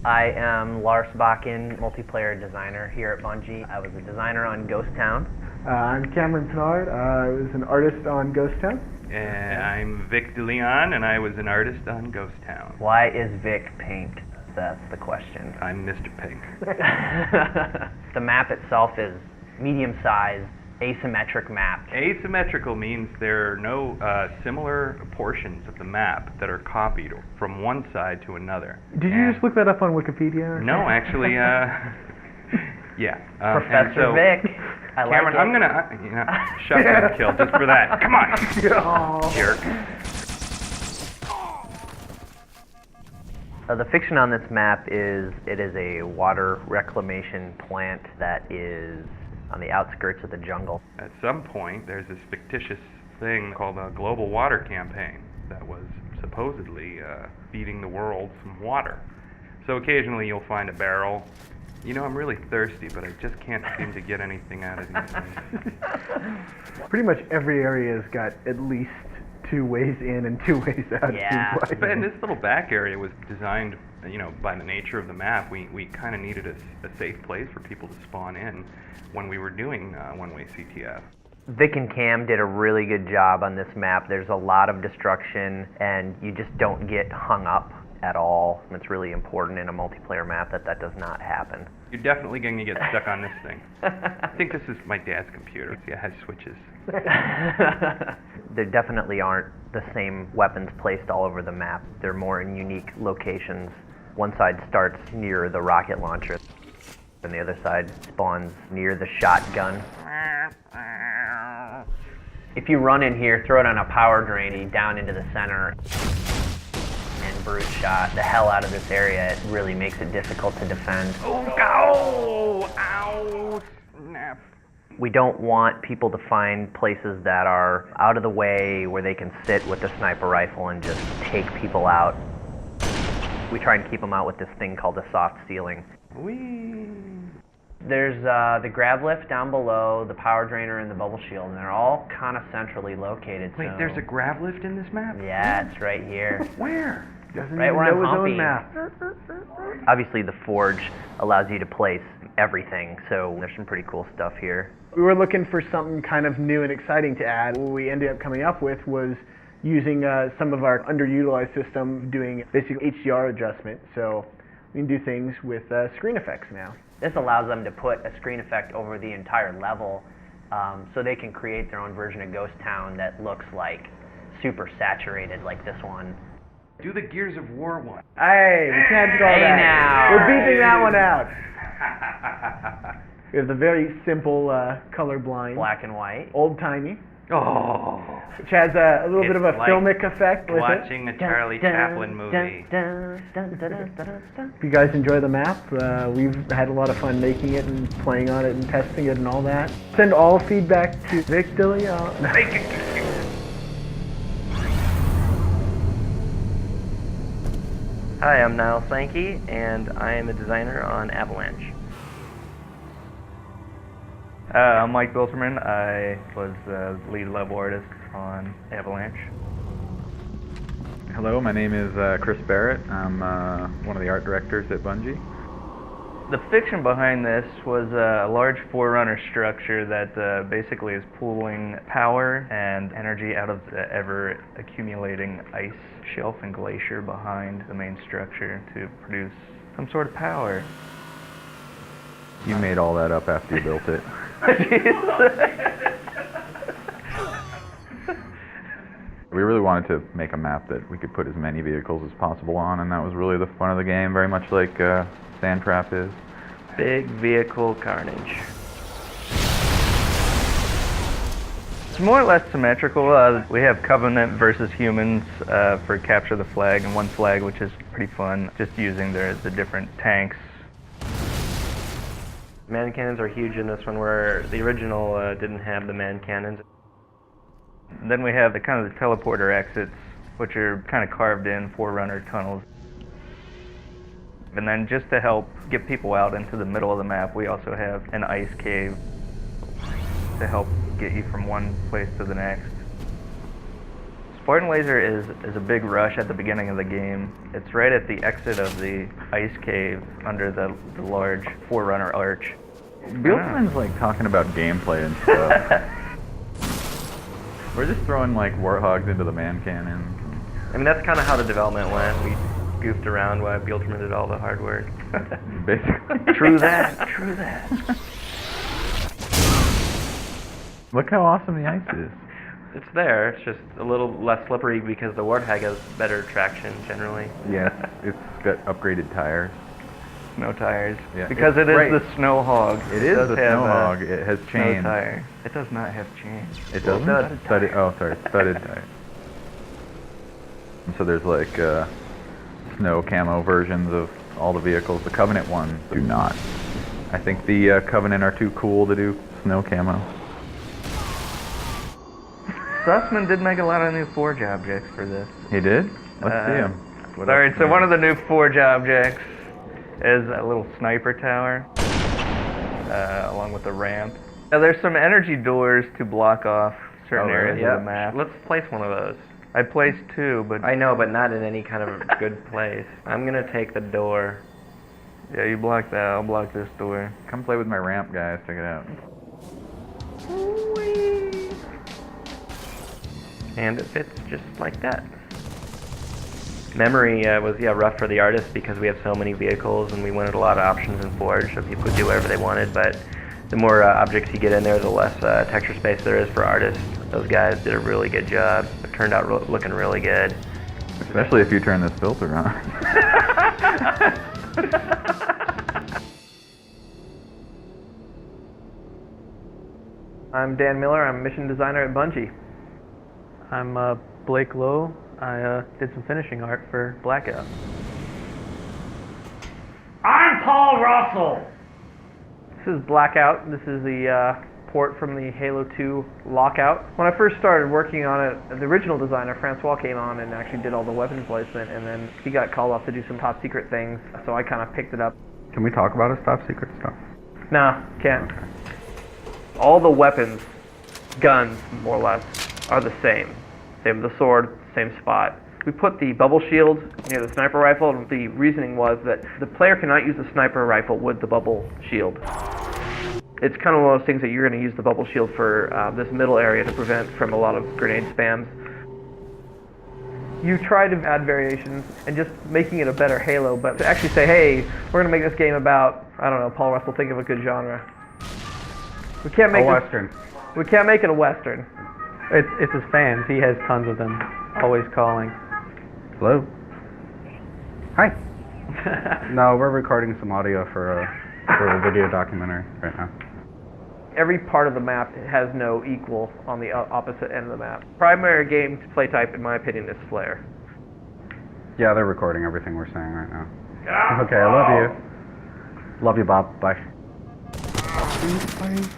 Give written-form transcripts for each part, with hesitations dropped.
I am Lars Bakken, multiplayer designer here at Bungie. I was a designer on Ghost Town. I'm Cameron Pinard. I was an artist on Ghost Town. And I'm Vic DeLeon, and I was an artist on Ghost Town. Why is Vic pink? That's the question. I'm Mr. Pink. The map itself is medium-sized, asymmetric map. Asymmetrical means there are no similar portions of the map that are copied from one side to another. Did you just look that up on Wikipedia? No, actually, yeah. Professor Vic. I Cameron, like I'm gonna shotgun kill just for that. Come on, jerk. The fiction on this map is it is a water reclamation plant that is on the outskirts of the jungle. At some point, there's this fictitious thing called a global water campaign that was supposedly feeding the world some water. So occasionally you'll find a barrel. You know, I'm really thirsty, but I just can't seem to get anything out of these things. Pretty much every area's got at least 2 ways in and 2 ways out. Yeah. And this little back area was designed, you know, by the nature of the map. We kind of needed a safe place for people to spawn in when we were doing one-way CTF. Vic and Cam did a really good job on this map. There's a lot of destruction, and you just don't get hung up at all. It's really important in a multiplayer map that does not happen. You're definitely going to get stuck on this thing. I think this is my dad's computer. See, it has switches. There definitely aren't the same weapons placed all over the map. They're more in unique locations. One side starts near the rocket launcher, and the other side spawns near the shotgun. If you run in here, throw it on a power drain down into the center, and brute shot the hell out of this area, it really makes it difficult to defend. Oh, ow, snap. We don't want people to find places that are out of the way where they can sit with the sniper rifle and just take people out. We try and keep them out with this thing called a soft ceiling. Whee! There's the grav lift down below, the power drainer, and the bubble shield, and they're all kind of centrally located. Wait, so there's a grav lift in this map? Yeah, it's right here. Where? Doesn't Right even where I'm know his humping. own map. Obviously, the forge allows you to place everything, so there's some pretty cool stuff here. We were looking for something kind of new and exciting to add. What we ended up coming up with was using some of our underutilized system doing basic HDR adjustment. So we can do things with screen effects now. This allows them to put a screen effect over the entire level, so they can create their own version of Ghost Town that looks like super saturated, like this one. Do the Gears of War one. Hey, we can't do all Hey that. now. We're beating that one out. We have the very simple colorblind, Black and white. old-timey, Oh. which has a little bit It's of a like filmic effect with it. Watching a Charlie Chaplin movie. If you guys enjoy the map, we've had a lot of fun making it and playing on it and testing it and all that. Send all feedback to Vic DeLeon. Hi, I'm Niall Sankey, and I am a designer on Avalanche. I'm Mike Bilterman. I was the lead level artist on Avalanche. Hello, my name is Chris Barrett. I'm one of the art directors at Bungie. The fiction behind this was a large forerunner structure that basically is pooling power and energy out of the ever-accumulating ice shelf and glacier behind the main structure to produce some sort of power. You made all that up after you built it. We really wanted to make a map that we could put as many vehicles as possible on, and that was really the fun of the game, very much like Sand Trap is. Big vehicle carnage. It's more or less symmetrical. We have Covenant versus humans for Capture the Flag, and one flag, which is pretty fun, just using the different tanks. Man cannons are huge in this one, where the original didn't have the man cannons. Then we have the kind of the teleporter exits, which are kind of carved in Forerunner tunnels. And then just to help get people out into the middle of the map, we also have an ice cave to help get you from one place to the next. Sport and Laser is a big rush at the beginning of the game. It's right at the exit of the ice cave under the large Forerunner arch. Bieltman's like talking about gameplay and stuff. We're just throwing like warthogs into the man cannons. I mean, that's kind of how the development went. We goofed around while Bieltman did all the hard work. Basically. True that, true that. Look how awesome the ice is. It's there, it's just a little less slippery because the Warthog has better traction generally. Yes, it's got upgraded tires. Snow tires. Yeah, Because it is right. the Snow Hog. It is does the have Snow a Hog. It has Snow chains. tire. It does not have chains. It doesn't? Studded, oh, sorry, studded tires. And so there's like snow camo versions of all the vehicles. The Covenant ones do not. I think the Covenant are too cool to do snow camo. Sussman did make a lot of new Forge objects for this. He did? Let's see him. Alright, so one of the new Forge objects is a little sniper tower, along with a ramp. Now, there's some energy doors to block off certain areas of the map. Let's place one of those. I placed 2, but... I know, but not in any kind of good place. I'm gonna take the door. Yeah, you block that, I'll block this door. Come play with my ramp, guys. Check it out. And it fits just like that. Memory was rough for the artists because we have so many vehicles and we wanted a lot of options in Forge so people could do whatever they wanted, but the more objects you get in there, the less texture space there is for artists. Those guys did a really good job. It turned out looking really good. Especially if you turn this filter on. I'm Dan Miller. I'm a mission designer at Bungie. I'm Blake Lowe. I did some finishing art for Blackout. I'm Paul Russell. This is Blackout. This is the port from the Halo 2 Lockout. When I first started working on it, the original designer, Francois, came on and actually did all the weapon placement, and then he got called off to do some top secret things, so I kind of picked it up. Can we talk about his top secret stuff? Nah, can't. All the weapons, guns, more or less, are the same. Same with the sword, same spot. We put the bubble shield near the sniper rifle, and the reasoning was that the player cannot use the sniper rifle with the bubble shield. It's kind of one of those things that you're going to use the bubble shield for this middle area to prevent from a lot of grenade spams. You try to add variations and just making it a better Halo, but to actually say, hey, we're going to make this game about, I don't know, Paul Russell, think of a good genre. We can't make Western. We can't make it a Western. It's his fans. He has tons of them, always calling. Hello. Hi. No, we're recording some audio for a video documentary right now. Every part of the map has no equal on the opposite end of the map. Primary game play type, in my opinion, is Flare. Yeah, they're recording everything we're saying right now. Okay, I love you. Love you, Bob. Bye.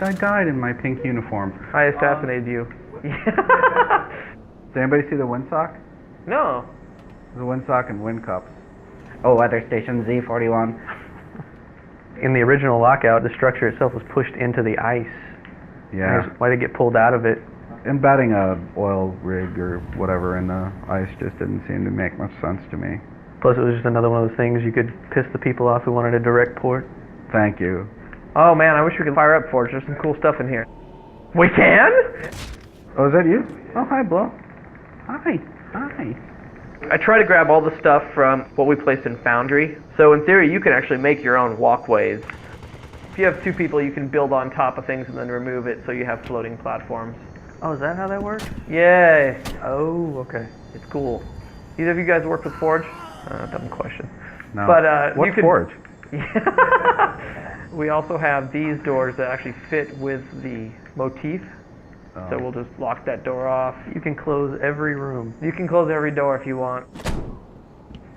I died in my pink uniform. I assassinated you. Did anybody see the windsock? No. The windsock and wind cups. Oh, weather station Z41. In the original Lockout, the structure itself was pushed into the ice. Yeah. Why did it get pulled out of it? Embedding a oil rig or whatever in the ice just didn't seem to make much sense to me. Plus, it was just another one of those things you could piss the people off who wanted a direct port. Thank you. Oh man, I wish we could fire up Forge. There's some cool stuff in here. We can? Oh, is that you? Oh, hi, Blow. Hi. Hi. I try to grab all the stuff from what we placed in Foundry. So in theory, you can actually make your own walkways. If you have 2 people, you can build on top of things and then remove it so you have floating platforms. Oh, is that how that works? Yay! Oh, okay. It's cool. Either of you guys work with Forge? Dumb question. No. But What's you can... Forge? We also have these doors that actually fit with the motif. Oh. So we'll just lock that door off. You can close every room. You can close every door if you want.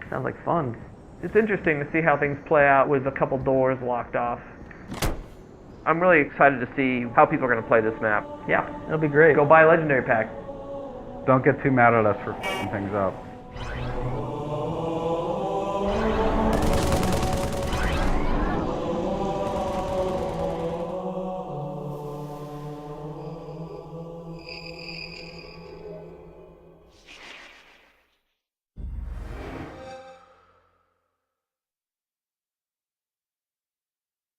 Sounds like fun. It's interesting to see how things play out with a couple doors locked off. I'm really excited to see how people are going to play this map. Yeah, it'll be great. Go buy a Legendary Pack. Don't get too mad at us for f***ing things up.